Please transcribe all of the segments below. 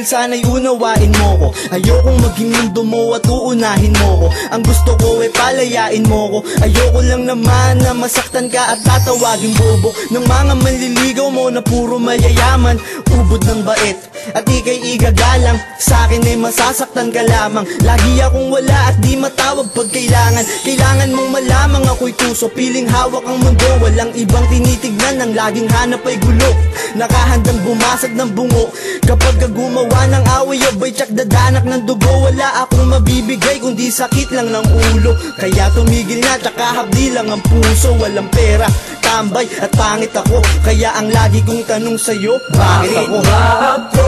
sana'y unawain mo ko. Ayokong maging mundo mo at uunahin mo ko. Ang gusto ko ay palayain mo ko. Ayoko lang naman na masaktan ka at tatawagin bobo ng mga manliligaw mo na puro mayayaman, ubod ng bait at ika'y igagalang. Sa'kin ay masasaktan ka lamang. Lagi akong wala at di matawag pag kailangan. Kailangan mong malamang ako'y tuso, piling hawak ang mundo. Walang ibang tinitignan, ang laging hanap ay gulo. Nakahandang bumasag ng bungo kapag gumawa ng away, abay tsak dadanak ng dugo. Wala akong mabibigay kundi sakit lang ng ulo. Kaya tumigil na, tsaka habdi lang ang puso. Walang pera, tambay at pangit ako. Kaya ang lagi kong tanong sa'yo, bakit ako? Bakit ba ako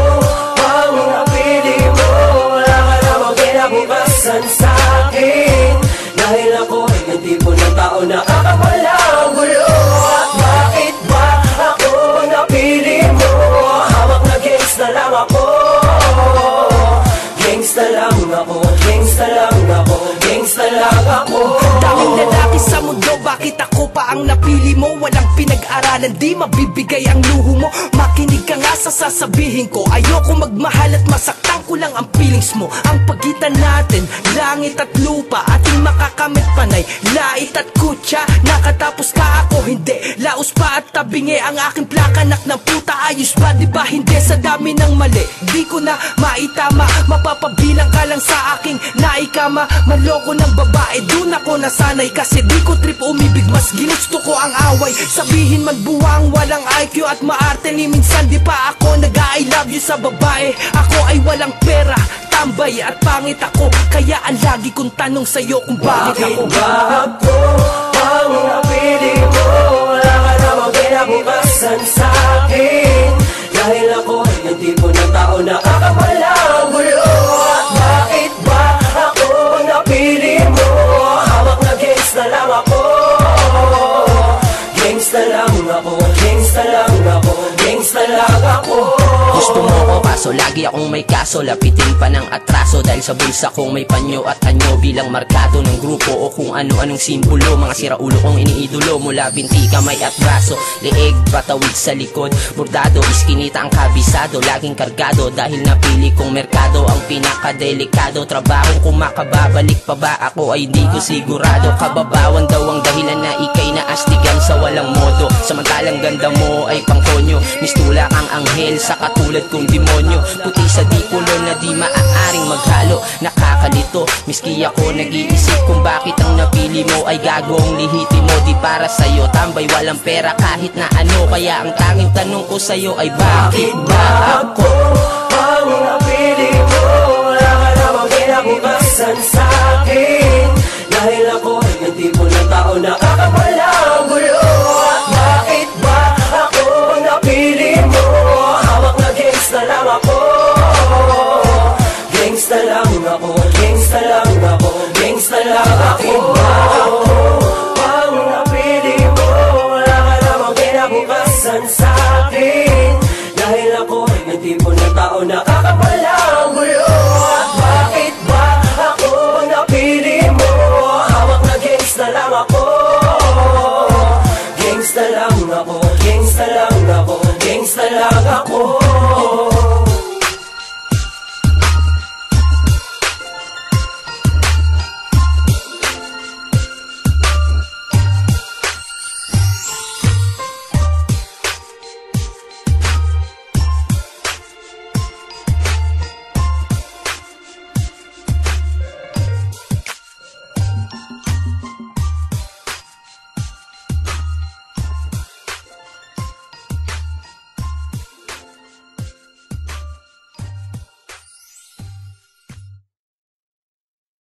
ang napili mo? Wala ka namang kinabukasan sa'kin. Dahil ako ay yung tipo ng tao na kakapalang gulo. At bakit ba ako napili mo? Hawak na gangsta lang ako. Gangsta lang ako, gangsta lang ako, gangsta lang ako. Daming lalaki sa mundo, bakit ako pa ang napili mo? Walang pinag-aralan, di mabibigay ang luho mo. Makinig ka nga sa sasabihin ko. Ayoko magmahal at masaktan ko lang ang feelings mo. Ang pagitan natin, langit at lupa, ating makakamit panay, lait at kutya. Nakatapos ka ako, hindi. Laos pa at tabingi ang aking plaka. Anak ng puta, ayos ba? Diba hindi? Sa dami ng mali, di ko na maitama. Mapapabilang ka lang sa aking naikama. Maloko ng babae, dun ako nasanay. Kasi di ko trip umibig, mas ginusto ko ang away. Sabihin man buwang walang IQ at maarte, ni minsan di pa ako nag-I love you sa babae. Ako ay walang pera, tambay at pangit ako. Kaya ang lagi kong tanong sa'yo kung bakit ako. Bakit ba ako ang napili mo? Wala ka namang kinabukasan sa'kin. Dahil ako ay yung tipo ng tao na kakapalang gulo. At bakit ba ako napili mo? Hawak na gangsta lang ako. Gangsta lang ako, gangsta lang ako, gangsta lang ako. Gusto mo ko kaso lagi akong may kaso. Lapitin pa ng atraso dahil sa bulsa kong may panyo at anyo. Bilang markado ng grupo o kung ano-anong simbolo. Mga siraulo kong iniidolo mula binti, kamay at braso. Leeg, patawid sa likod, bordado, iskinita ang kabisado. Laging kargado dahil napili kong merkado ang pinakadelikado. Trabaho kung makababalik pa ba ako ay di ko sigurado. Kababawan daw ang dahilan na ikay naastigan sa walang modo. Samantalang ganda mo ay pangkonyo, mistula kang anghel sa katulad kong demonyo. Puti sa dipulo na di maaaring maghalo. Nakakalito, miski ako nag-iisip kung bakit ang napili mo ay gagong lihiti mo. Di para sa'yo, tambay walang pera kahit na ano. Kaya ang tanging tanong ko sa'yo ay bakit ba ako ang napili mo? Wala ka namang kinabukasan sa'kin. Dahil ako ay yung tipo ng tao na kakapalang gulo. At bakit ba ako napili mo? Hawak na gangsta lang ako. Gangsta lang ako, gangsta lang ako, gangsta lang ako. Bakit ba ako ang napili mo? Wala ka namang kinabukasan sa'kin. Dahil ako ay yung tipo ng tao na kakapalang